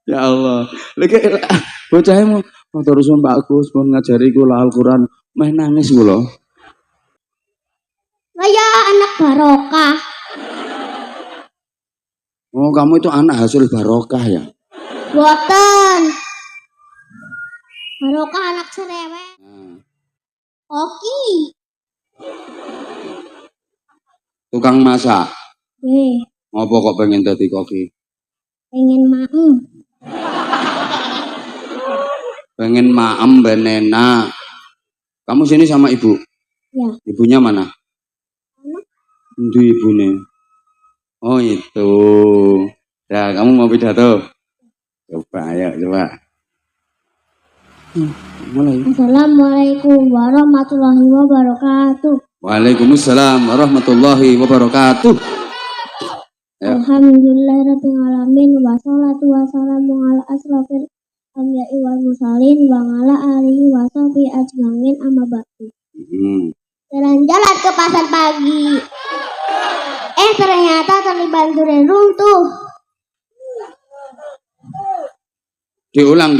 Ya Allah. Lagi bocah mau terus Pak Agus pun ngajari kula Al-Qur'an, meh nangis kula. Saya anak barokah. Oh, kamu itu anak hasil barokah ya? Boten. Barokah anak cerewet. Oki. Tukang masak. Ngopo kok pengen dadi koki? Pengen maem. Pengen maem ben enak. Kamu sini sama ibu? Ya. Ibunya mana? Itu ibunya. Oh itu. Ya, kamu mau pidato? Coba, ayo coba. Mulai. Assalamualaikum warahmatullahi wabarakatuh. Waalaikumsalam warahmatullahi wabarakatuh. Alhamdulillahirabbil alamin wassalatu wassalamu ala asrofil anbiya'i wal mursalin wa ala alihi wa sahbihi ajmain amma ba'du. Jalan-jalan ke pasar pagi. Ternyata terlibat durian runtuh. Diulang.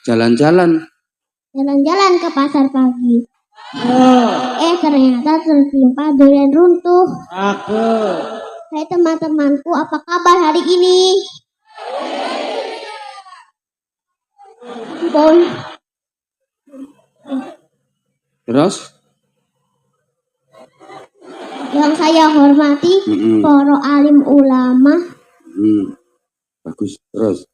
Jalan-jalan ke pasar pagi. Ternyata tertimpa durian runtuh. Hai teman-temanku, apa kabar hari ini? Terus? Yang saya hormati, para alim ulama. Bagus, terus.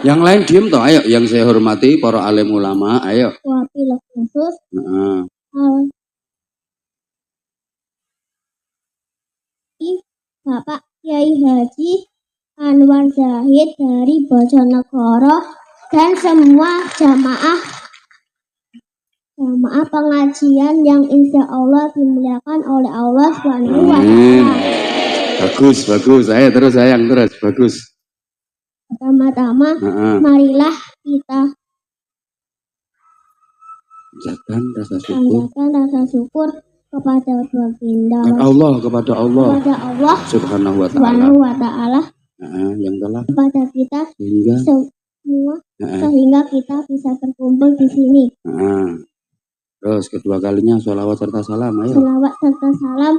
Yang lain diem toh, ayo. Yang saya hormati, para alim ulama, ayo. Wabil khusus. Bapak Kiai Haji Anwar Zahid dari Bojonegoro dan semua jamaah pengajian yang insya Allah dimuliakan oleh Allah Subhanahu wa Ta'ala. Bagus. Ayo terus sayang, bagus. Pertama-tama, marilah kita panjatkan rasa syukur kepada Baginda Allah Subhanahu wa Ta'ala yang telah kepada kita semua sehingga kita bisa berkumpul di sini. Terus kedua kalinya sholawat serta salam, ayo. Sholawat serta salam.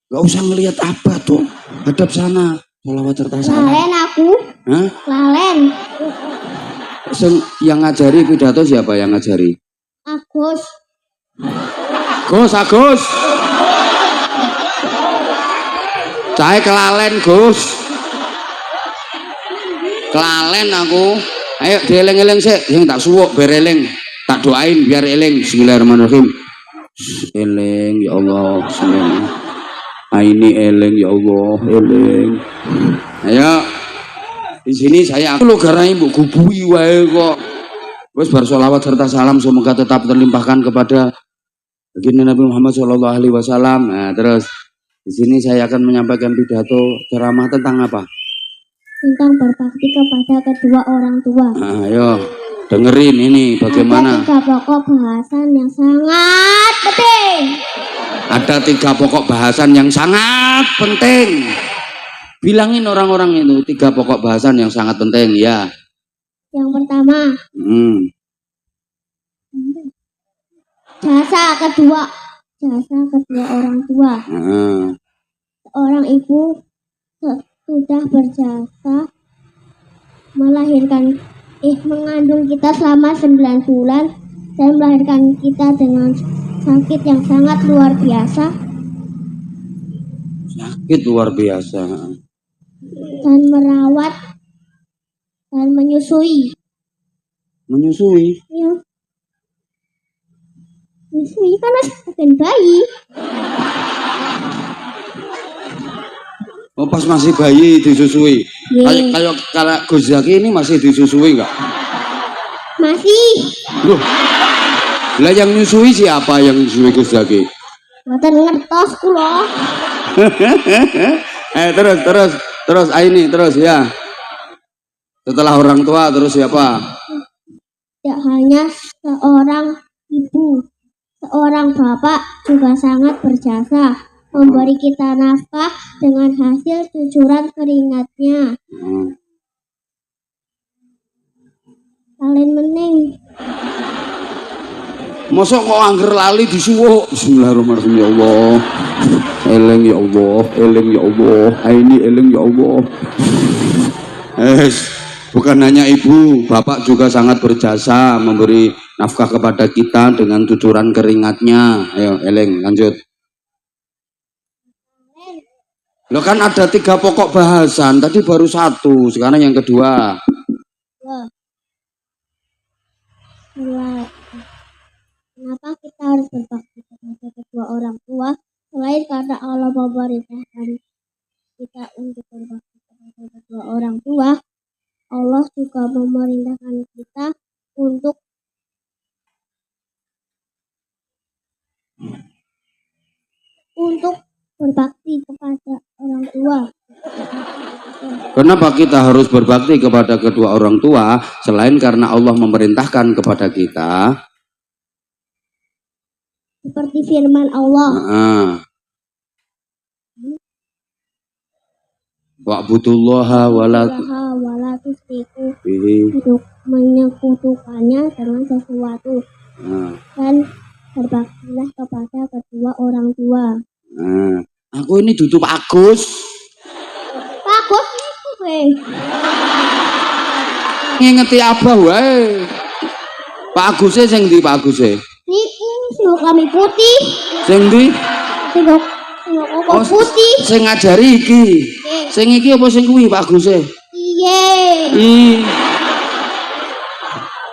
Gak usah ngelihat apa tuh, hadap sana. Sholawat serta salam. Lalen aku. Lalen. Yang ngajari pidato siapa yang ngajari? Agus. Saya kelalen Gus. Kelalen aku. Ayo dieling-eling sik, yang tak suwuk bereling. Tak doain biar eling. Bismillahirrahmanirrahim. Eling ya Allah. Bismillah. Ini eling ya Allah, eling. Ayo. Di sini saya aku lo garai mbok gubui wae kok. Wes bar sholawat serta salam semoga tetap terlimpahkan kepada baginda Nabi Muhammad SAW. Nah, terus di sini saya akan menyampaikan pidato ceramah tentang apa? Tentang berbakti kepada kedua orang tua. Nah, ayo dengerin ini bagaimana. Ada 3 pokok bahasan yang sangat penting. Ada 3 pokok bahasan yang sangat penting. Bilangin orang-orang itu 3 pokok bahasan yang sangat penting ya. Yang pertama. Jasa kedua orang tua. Seorang ibu sudah berjasa mengandung kita selama 9 bulan dan melahirkan kita dengan sakit yang sangat luar biasa. Dan merawat dan menyusui. Ya. Menyusui kan masih bayi. Oh, pas masih bayi disusui. Kayak kalau Gus Zaki ini masih disusui enggak? Masih. Loh. Lah yang nyusui siapa yang nyusui Gus Zaki? Mboten ngertos kula. Terus ini terus ya. Setelah orang tua terus siapa? Tidak hanya seorang ibu, seorang bapak juga sangat berjasa. memberi kita nafkah dengan hasil cucuran keringatnya. Kalian meneng. Masa kok angger lali disuwuk. Bismillahirrahmanirrahim. Ya Allah. Eleng ya Allah, eleng ya Allah. Ini eleng ya Allah. Bukan hanya ibu, bapak juga sangat berjasa memberi nafkah kepada kita dengan cucuran keringatnya. Ayo, eleng, lanjut. Lo kan ada 3 pokok bahasan, tadi baru 1, sekarang yang kedua. Kenapa kita harus berbakti kepada kedua orang tua selain karena Allah memerintahkan kita untuk berbakti kepada kedua orang tua? Allah juga memerintahkan kita untuk berbakti kepada orang tua. Kenapa kita harus berbakti kepada kedua orang tua selain karena Allah memerintahkan kepada kita? Seperti firman Allah. Wa'budullaha wala tusyriku untuk menyekutukannya dengan sesuatu. Dan berbaktilah kepada kedua orang tua. Aku ini duduk Pak Agus. Pak Agus itu ngingeti abah wae. Pak Agusnya sing ndi Pak Agusnya? Niku sing kami putih. Sing ndi? Sing putih. Sing ngajari iki. Sing iki apa sing kuwi Pak Agusnya? Iya.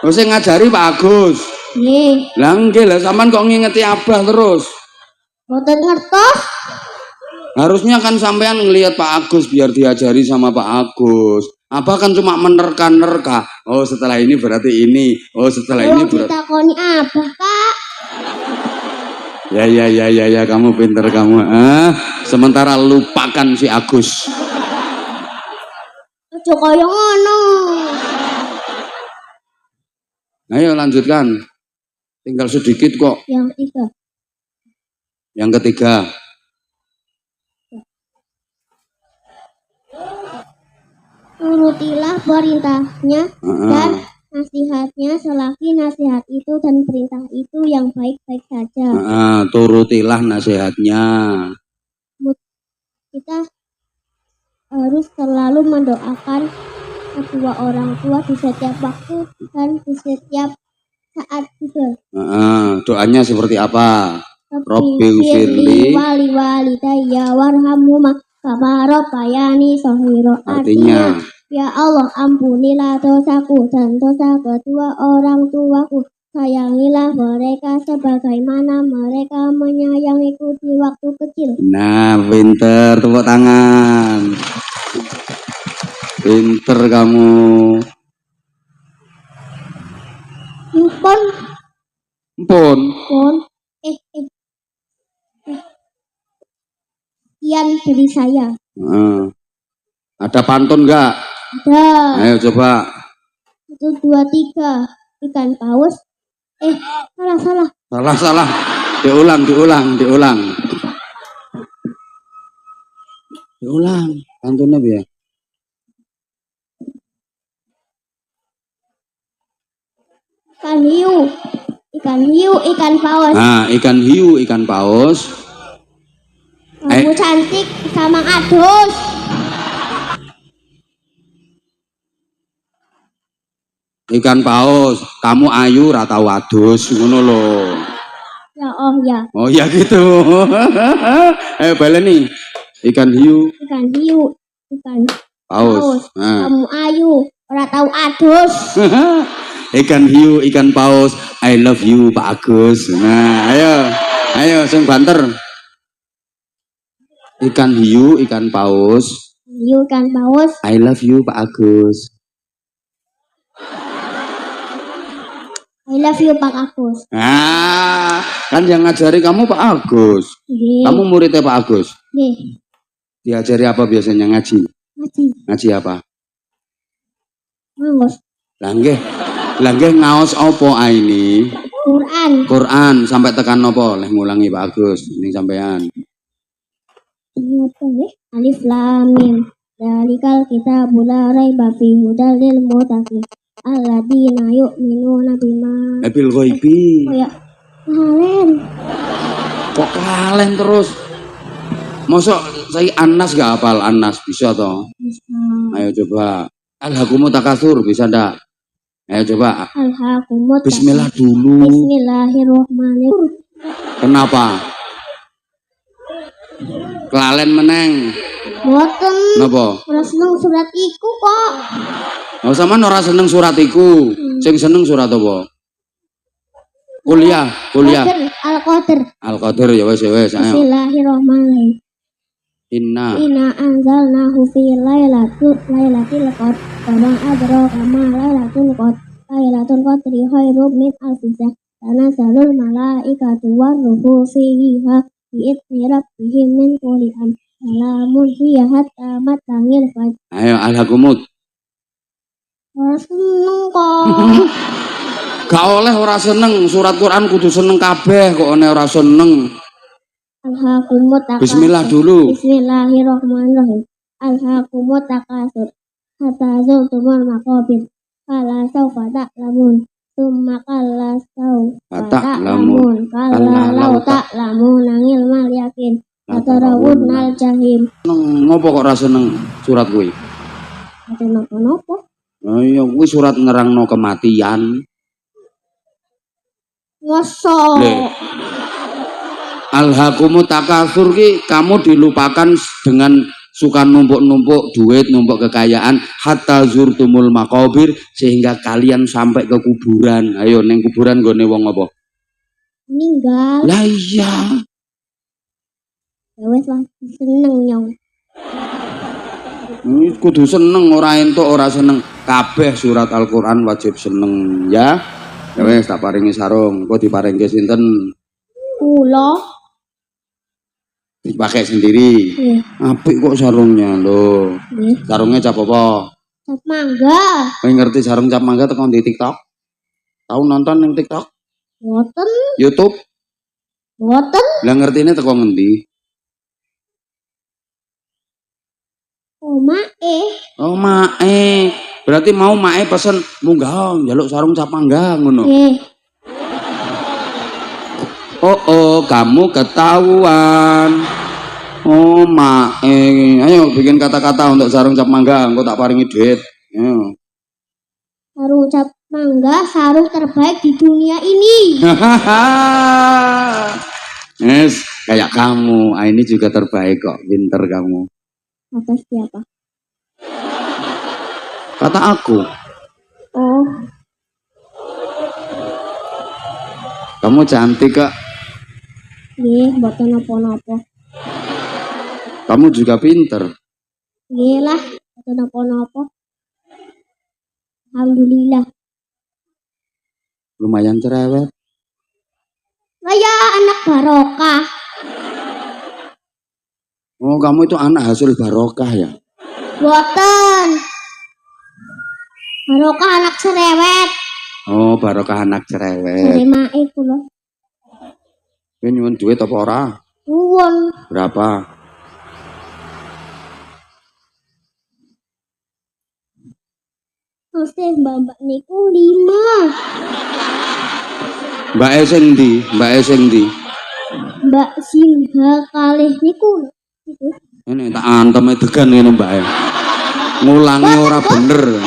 Oh sing ngajari Pak Agus. Nggih. Lah nggih lah sampean kok ngingeti abah terus? Mboten ngertos. Harusnya kan sampean ngelihat Pak Agus biar diajari sama Pak Agus. Abah kan cuma menerka-nerka. Oh setelah ini berarti ini. Oh setelah ini berarti. Ditakoni abah Kak. Ya kamu pinter kamu. Sementara lupakan si Agus. Ojo kaya ngono. Ayo lanjutkan. Tinggal sedikit kok. Yang ketiga. Turutilah perintahnya dan nasihatnya selagi nasihat itu dan perintah itu yang baik-baik saja. Turutilah nasihatnya. Kita harus selalu mendoakan kedua orang tua di setiap waktu dan di setiap saat juga. Doanya seperti apa? Rabbi firli wali walidayya warhamhuma kama rabbayani shaghira. Artinya, ya Allah ampunilah dosaku dan dosa kedua orang tuaku. Sayangilah mereka sebagaimana mereka menyayangiku di waktu kecil. Nah, pinter, tepuk tangan. Pinter kamu. Pun. Sekian dari saya. Ada pantun enggak? Ada. Ayo coba. 1, 2, 3. Ikan paus. Salah. Salah. Diulang. Pantunnya biar. Ikan hiu, ikan paus. Ikan hiu, ikan paus. Kamu cantik sama adus. Ikan paus, kamu ayu rata wadus, ngono lho. Ya, ya. Oh ya gitu. Baleni. Ikan hiu, ikan paus. Kamu ayu, ora tau adus. Ikan hiu, ikan paus. I love you Pak Agus. Nah, ayo sing banter. Ikan hiu, ikan paus. I love you Pak Agus. I love you Pak Agus. Kan yang ngajari kamu Pak Agus. Kamu muridnya Pak Agus. Diajari apa biasanya ngaji? Ngaji apa? Ngaos. Langgeh ngaos apa ini? Quran sampai tekan apa? Leh ngulangi Pak Agus. Ini sampean. Alif lam mim. Dzalikal kitabul la raiba fihi hudal lil muttaqin. Alladzina yu'minuna bima. Bil ghaibi. Oh ya. Kalen. Kok kalen terus? Mosok saya Anas gak hafal Anas bisa toh? Bisa. Ayo coba. Alhaakumut takatsur bisa ndak? Ayo coba. Alhaakumut. Bismillah dulu. Bismillahirrahmanirrahim. Kenapa? Kelalen meneng. Boten. Napa? Ora seneng surat iku kok. Oh sampean ora seneng surat iku. Sing seneng surat apa? Kuliah. Al-Qadr. Al-Qadr ya wis ayo. Bismillahirrahmanirrahim. Inna anzalnahu fi lailatul qadr. Wa ma adraka ma lailatul qadr. Lailatul qadri khairum min alfi syahr. Tanazzalul malaikatu war-ruhu fiha bi'izni rabbihim min kulli amr. Salamun hiya hatta matla'il fajr. Ayo alhaakumut. Ora seneng kok. Gak oleh ora seneng, surat Quran kudu seneng kabeh kok ora seneng. Alhaakumut takatsur. Bismillah dulu. Bismillahirrahmanirrahim. Alhaakumut takatsur. Hatta zurtumul maqabir. Kala saufa ta'lamun. Tsumma kala saufa ta'lamun. Kala law ta'lamun ilmal yakin. Latarawunnal jahim. Ngopo kok ora seneng surat kuwi? Ate napa-napa? Oh iya kuwi surat nerangno kematian. Mosok. Alhaakumut takatsur ki kamu dilupakan dengan suka numpuk-numpuk duit, numpuk kekayaan hatta zurtumul maqabir sehingga kalian sampai ke kuburan. Ayo neng kuburan gone wong apa? Meninggal. Lah iya. Ya wis lah seneng nyong. Kudu seneng ora entuk ora seneng. Kabeh surat Al-Qur'an wajib seneng ya. Ya wis tak paringi sarung. Kok diparingke sinten? Kula. Dipakai sendiri. Apik kok sarungnya lho. Sarungnya cap apa? Cap mangga. Kowe ngerti sarung cap mangga teko di TikTok? Tahu nonton ning TikTok? Boten. YouTube? Boten. Lah ngertine teko ngendi? Oh mae. Oh mae. Berarti mau mae pesen munggah njaluk sarung cap mangga ngono. Oh, kamu ketahuan. Oh, mae. Ayo bikin kata-kata untuk sarung cap mangga, engko tak paringi duit. Ayo. Sarung cap mangga, sarung terbaik di dunia ini. Yes, kayak kamu. Ini juga terbaik kok, pinter kamu. Kata siapa? Kata aku. Oh. Kamu cantik kak. Nggih, mboten napa-napa. Kamu juga pinter. Nggih lah, mboten napa-napa. Alhamdulillah. Lumayan cerewet. Saya anak barokah. Oh, kamu itu anak hasil barokah ya? Mboten. Barokah anak cerewet. Oh, barokah anak cerewet. Terima kula. Kowe nyuwun duit apa ora? Nuwun. Berapa? Mesti mbak niku 5. Mbak sing ndi? Mbak sing ndi? Mbak Simha kalih niku. Ini tak anteme degan ngene Mbak. Ngulangi ora bener.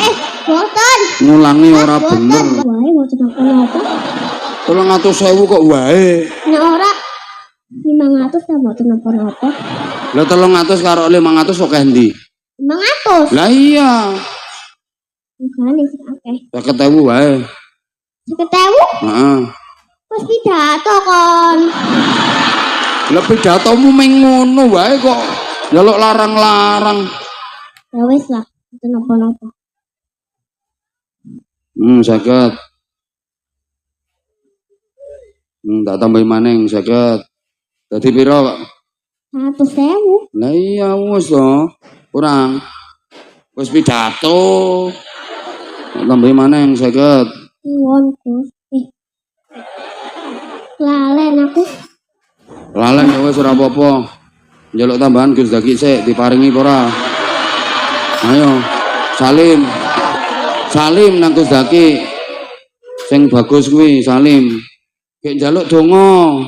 Boten. Ngulangi ora bener. Wae mboten apa-apa. 300.000 kok wae. Nek ora 500 ta mboten napa-napa. Lah 300 karo 500 kok endi? 500. Lah iya. Bukan sing akeh. 50.000 wae. 50.000? Heeh. Wis pidato kon. Lah pidatomu meng ngono wae kok njaluk larang-larang. Ya wis lah, mboten napa-napa. Saged. Tak tambahi maning saged. Dadi pira kok? 100.000. Lah iya wis to. Kurang. Wis pidato. Tambahi maning saged. Nuwun Gus. Lalen aku. Lalen ya wis ora apa-apa. Njaluk tambahan Gus Zaki sik diparingi apa ora? Ayo. Salim. Salim nang Gus Zaki. Sing bagus kuwi salim. Kek njaluk donga.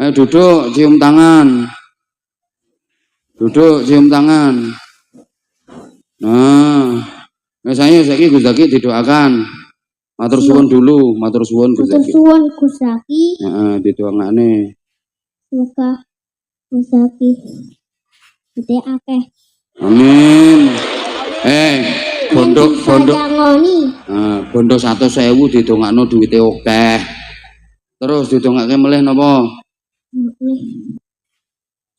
Ayo duduk cium tangan. Duduk cium tangan. Nah, misalnya saiki Gus Zaki didoakan. Matur suwun dulu, matur suwun Gus Matur Zaki. suwun Gus Zaki. Heeh, didoangane. Semoga Gus Zaki gede akeh. Amin. Bondo Ngoni. bondo 100.000 didongakno duwite akeh. Terus didongake melih napa?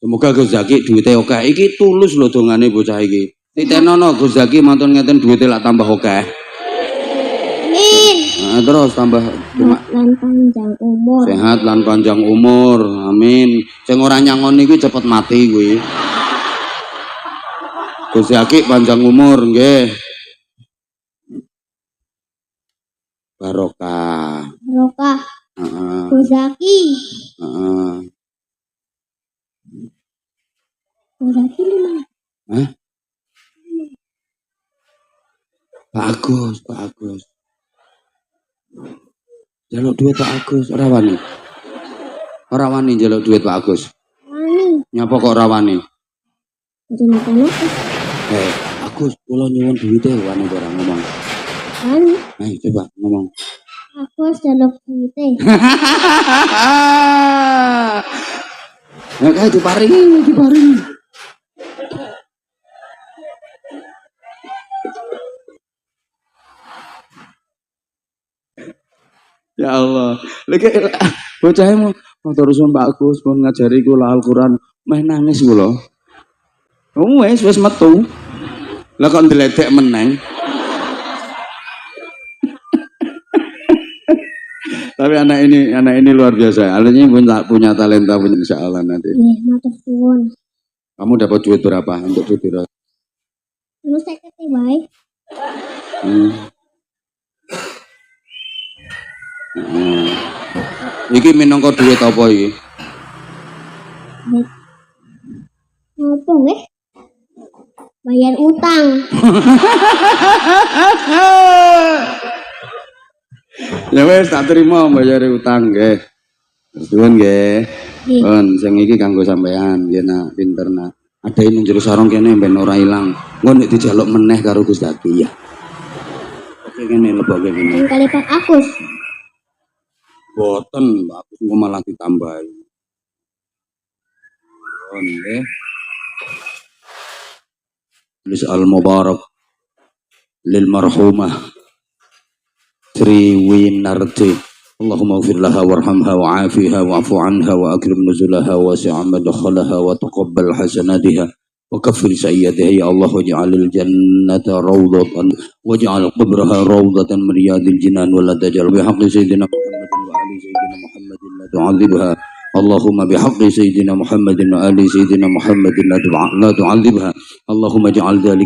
Semoga Gus Zaki duwite akeh. Iki tulus lho dongane bocah iki. Titenono Gus Zaki mantun ngeten duwite lak tambah akeh. Amin. Terus tambah Lan panjang umur. sehat lan panjang umur. Amin. Sing ora nyangoni kuwi cepet mati kuwi. Gus Zaki panjang umur nggih. Barokah. Barokah. Heeh. Gus Zaki. Heeh. Gus Zaki mana? Hah? Bagus, bagus. Jaluk duit Pak Agus, ora wani. Ora wani jaluk duit Pak Agus. Wani. Nyapa kok ora wani? Kenapa? Agus, kula nyuwun duwite wani ora ngomong. Wani. Ayo coba ngomong. Aku jaluk duite. Ya kae diparingi. Ya Allah, lagi bocah mau terus Pak Agus pun ngajari kula Al-Qur'an, meh nangis kula. Wis metu. Lah kok ndeledek meneng. Tapi anak ini luar biasa. Alanya punya talenta punya insyaallah nanti. Iya, matur suwun. Kamu dapat duit berapa untuk duit? Lu seketi bae. Iki minangka duit apa iki? Ngopo nggih? Bayar utang. Ya wis tak terima bayar utang nggih. Suwun nggih. Pun sing iki kanggo sampean yen pinter nak. Ada ini jero sarung kene ben ora ilang. Engko nek dijaluk meneh karo Gus Zaki ya. Oke kene leboke kene. Kali Pak Agus. Boten, Pak Agus engko malah ditambahi. Pun nggih. Tulis al-mubarak lil marhumah Sri Winarti. Allahumma ighfir laha warhamha wa'afiha wa'fu anha wa akrim nuzulaha wa wasi' madkhalaha wa taqabbal hasanatiha wa kaffir sayyi'atiha ya Allah waj'alil jannata rawdatan waj'al qabraha rawdatan min riyadil jinan wa la tajal bi haqqi sayyidina Muhammadin wa ali sayyidina Muhammadin la tu'adzibha Allahumma bihaqqi sayyidina Muhammadin wa ali sayyidina Muhammadin la tu'adzibha Allahumma ij'al dzalika